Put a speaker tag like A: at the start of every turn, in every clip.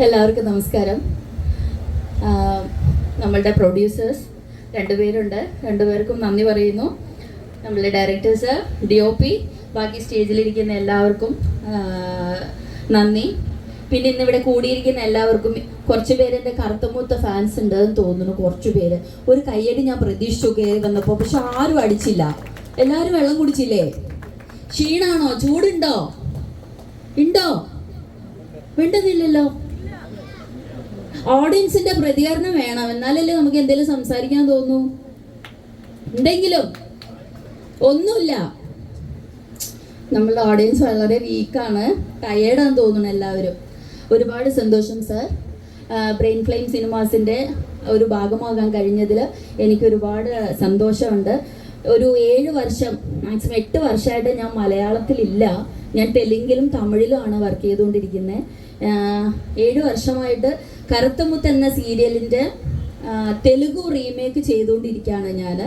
A: എല്ലാവർക്കും നമസ്കാരം. നമ്മളുടെ പ്രൊഡ്യൂസേഴ്സ് രണ്ടുപേരുണ്ട്, രണ്ടുപേർക്കും നന്ദി പറയുന്നു. നമ്മളുടെ ഡയറക്ടേഴ്സ്, DOP, ബാക്കി സ്റ്റേജിലിരിക്കുന്ന എല്ലാവർക്കും നന്ദി. പിന്നെ ഇന്നിവിടെ കൂടിയിരിക്കുന്ന എല്ലാവർക്കും, കുറച്ച് പേര് എൻ്റെ കറുത്തമൂത്ത ഫാൻസ് ഉണ്ടെന്ന് തോന്നുന്നു. കുറച്ച് പേര് ഒരു കയ്യടി ഞാൻ പ്രതീക്ഷിച്ചു കയറി വന്നപ്പോൾ, പക്ഷെ ആരും അടിച്ചില്ല. എല്ലാവരും വെള്ളം കുടിച്ചില്ലേ? ക്ഷീണാണോ? ചൂടുണ്ടോ? ഉണ്ടോ? വേണ്ടതില്ലല്ലോ. ഓഡിയൻസിന്റെ പ്രതികരണം വേണം, എന്നാലല്ലേ നമുക്ക് എന്തെങ്കിലും സംസാരിക്കാൻ തോന്നൂ. ഉണ്ടെങ്കിലും ഒന്നുമില്ല. നമ്മളുടെ ഓഡിയൻസ് വളരെ വീക്കാണ്, ടയേർഡാന്ന് തോന്നുന്നു എല്ലാവരും. ഒരുപാട് സന്തോഷം സർ. ബ്രെയിൻ ഫ്ലെയിം സിനിമാസിൻ്റെ ഒരു ഭാഗമാകാൻ കഴിഞ്ഞതിൽ എനിക്ക് ഒരുപാട് സന്തോഷമുണ്ട്. ഒരു 7 വർഷം, മാക്സിമം 8 വർഷമായിട്ട് ഞാൻ മലയാളത്തിലില്ല. ഞാൻ തെലുങ്കിലും തമിഴിലുമാണ് വർക്ക് ചെയ്തുകൊണ്ടിരിക്കുന്നത്. 7 വർഷമായിട്ട് കറുത്തമുത്ത് എന്ന സീരിയലിൻ്റെ തെലുഗു റീമേക്ക് ചെയ്തുകൊണ്ടിരിക്കുകയാണ് ഞാൻ.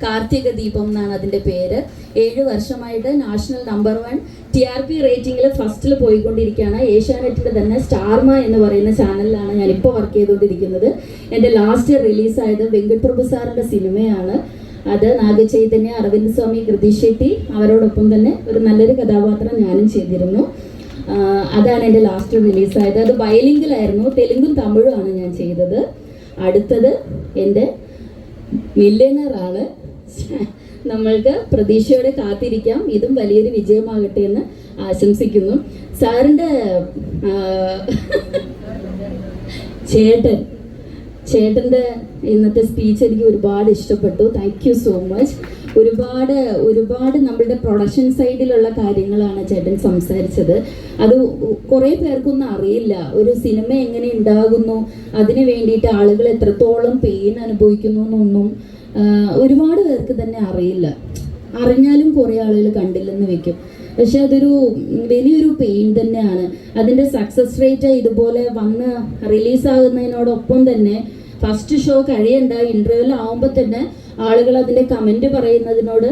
A: കാർത്തിക ദീപം എന്നാണ് അതിൻ്റെ പേര്. 7 വർഷമായിട്ട് നാഷണൽ നമ്പർ 1 TRP റേറ്റിംഗിൽ ഫസ്റ്റിൽ പോയിക്കൊണ്ടിരിക്കുകയാണ്. ഏഷ്യാനെറ്റിൻ്റെ തന്നെ സ്റ്റാർമ എന്ന് പറയുന്ന ചാനലിലാണ് ഞാനിപ്പോൾ വർക്ക് ചെയ്തുകൊണ്ടിരിക്കുന്നത്. എൻ്റെ ലാസ്റ്റ് റിലീസായത് വെങ്കട് പ്രഭു സാറിൻ്റെ സിനിമയാണ്. അത് നാഗചൈതന്യ, അരവിന്ദ് സ്വാമി, കൃതി ഷെട്ടി അവരോടൊപ്പം തന്നെ ഒരു നല്ലൊരു കഥാപാത്രം ഞാനും ചെയ്തിരുന്നു. അതാണ് എൻ്റെ ലാസ്റ്റ് റിലീസായത്. അത് ബൈലിംഗിലായിരുന്നു, തെലുങ്കും തമിഴുമാണ് ഞാൻ ചെയ്തത്. അടുത്തത് എൻ്റെ മില്യനറാണ്. നമ്മൾക്ക് പ്രതീക്ഷയോടെ കാത്തിരിക്കാം. ഇതും വലിയൊരു വിജയമാകട്ടെ എന്ന് ആശംസിക്കുന്നു. സാറിൻ്റെ ചേട്ടൻ്റെ ഇന്നത്തെ സ്പീച്ച് എനിക്ക് ഒരുപാട് ഇഷ്ടപ്പെട്ടു. Thank you so much. ഒരുപാട് നമ്മളുടെ പ്രൊഡക്ഷൻ സൈഡിലുള്ള കാര്യങ്ങളാണ് ചേട്ടൻ സംസാരിച്ചത്. അത് കുറേ പേർക്കൊന്നും അറിയില്ല. ഒരു സിനിമ എങ്ങനെ ഉണ്ടാകുന്നു, അതിന് വേണ്ടിയിട്ട് ആളുകൾ എത്രത്തോളം പെയിൻ അനുഭവിക്കുന്നു എന്നൊന്നും ഒരുപാട് പേർക്ക് തന്നെ അറിയില്ല. അറിഞ്ഞാലും കുറേ ആളുകൾ കണ്ടില്ലെന്ന് വെക്കും. പക്ഷെ അതൊരു വലിയൊരു പെയിൻ തന്നെയാണ്. അതിൻ്റെ സക്സസ് റേറ്റ് ഇതുപോലെ വന്ന് റിലീസാകുന്നതിനോടൊപ്പം തന്നെ ഫസ്റ്റ് ഷോ കഴിയണ്ട, ഇൻ്റർവ്യൂവിൽ ആവുമ്പോൾ തന്നെ ആളുകൾ അതിൻ്റെ കമൻറ്റ് പറയുന്നതിനോട്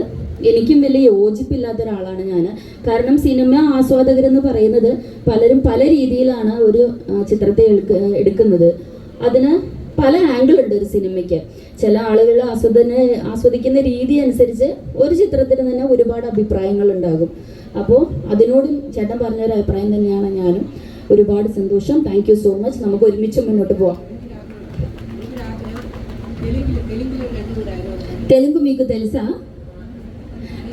A: എനിക്കും വലിയ യോജിപ്പില്ലാത്ത ഒരാളാണ് ഞാൻ. കാരണം സിനിമ ആസ്വാദകരെന്ന് പറയുന്നത് പലരും പല രീതിയിലാണ് ഒരു ചിത്രത്തെ എടുക്കുന്നത്. അതിന് പല ആംഗിൾ ഉണ്ട് ഒരു സിനിമയ്ക്ക്. ചില ആളുകൾ ആസ്വദിക്കുന്ന രീതി അനുസരിച്ച് ഒരു ചിത്രത്തിന് തന്നെ ഒരുപാട് അഭിപ്രായങ്ങൾ ഉണ്ടാകും. അപ്പോൾ അതിനോടും ചേട്ടൻ പറഞ്ഞൊരു അഭിപ്രായം തന്നെയാണ് ഞാനും. ഒരുപാട് സന്തോഷം. Thank you so much. നമുക്ക് ഒരുമിച്ച് മുന്നോട്ട് పోదాం. తెలుగు మీకు తెలుసా?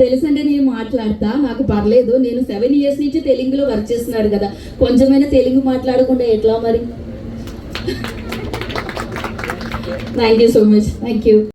A: తెలుసంటే నేను మాట్లాడతా, నాకు పర్లేదు. నేను 7 years నుంచి తెలుగులో వర్క్ చేస్తున్నాడు కదా, కొంచెమైనా తెలుగు మాట్లాడకుండా ఎట్లా మరి? Thank you so much. Thank you.